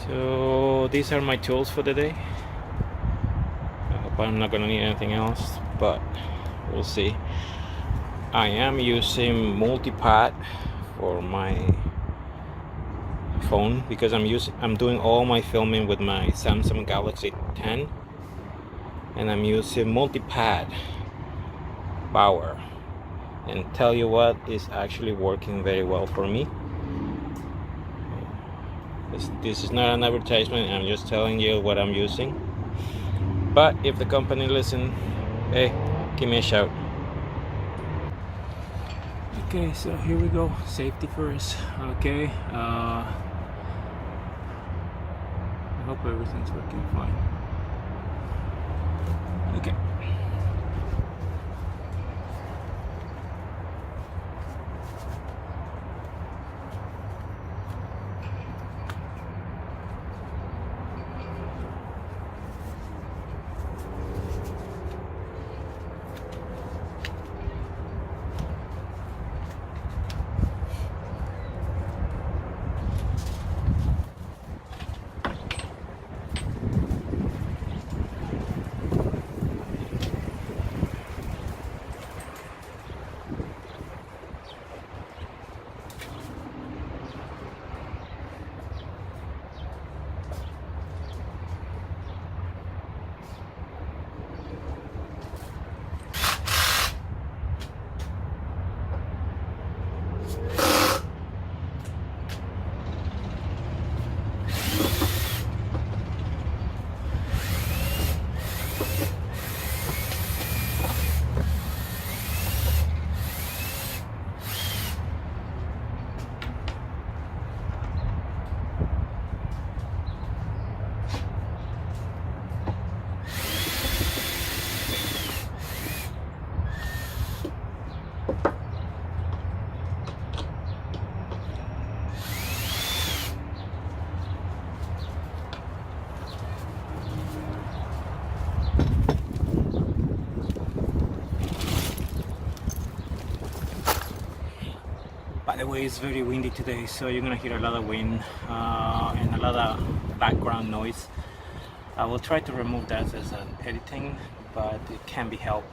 So these are my tools for the day. I hope I'm not gonna need anything else, but we'll see. I am using multi-pad for my phone because I'm doing all my filming with my Samsung Galaxy 10, and I'm using multi-pad power, and tell you what, is actually working very well for me. This is not an advertisement, I'm just telling you what I'm using. But if the company listen, hey, give me a shout. Okay, so here we go. Safety first. Okay, I hope everything's working fine. Okay. By the way, it's very windy today, so you're gonna hear a lot of wind and a lot of background noise. I will try to remove that as an editing, but it can be helped.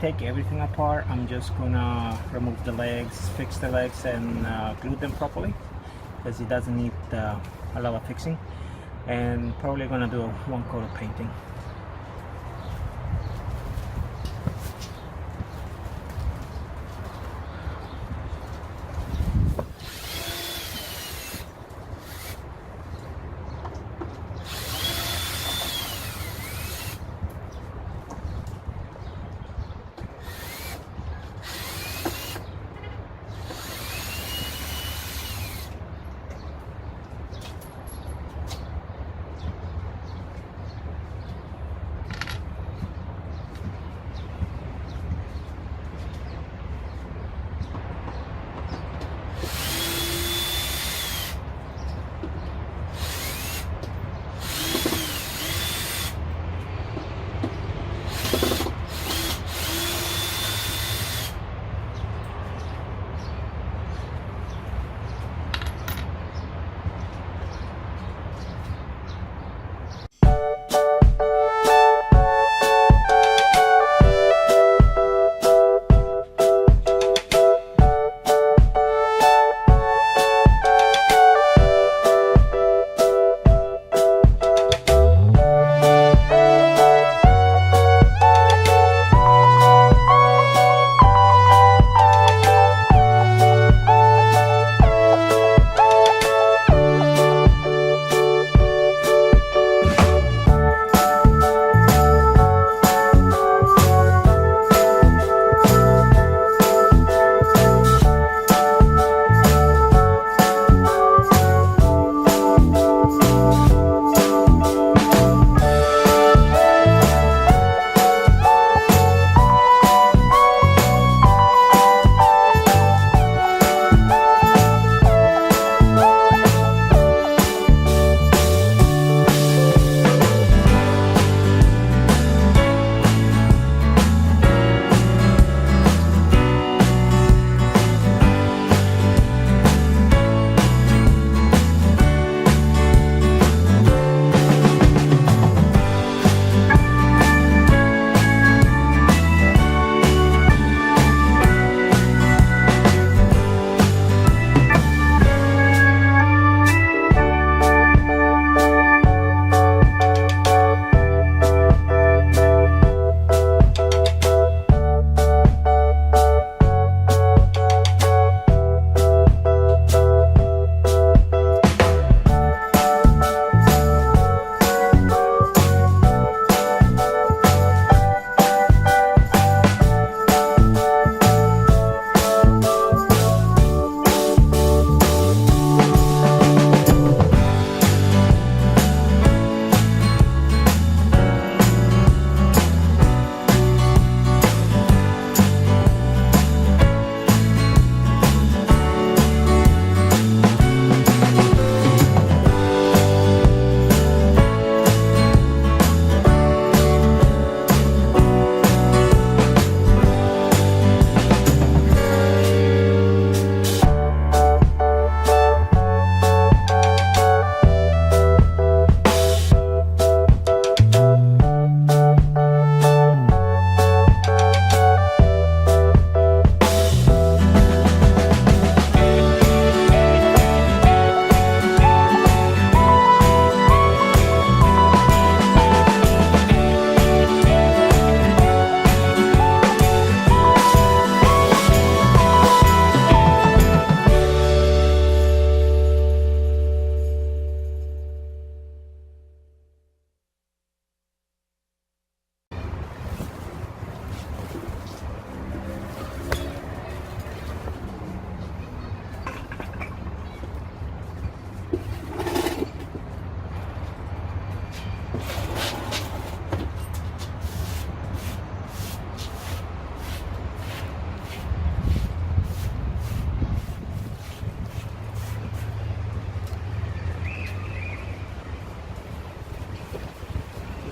take everything apart. I'm just gonna remove the legs, fix the legs, and glue them properly, because it doesn't need a lot of fixing. And probably gonna do one coat of painting.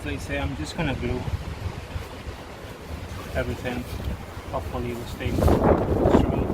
as I say, I'm just gonna glue everything. Hopefully it will stay strong.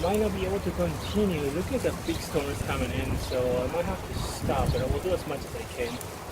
might not be able to continue. Look at the big storms coming in, so I might have to stop, but I will do as much as I can.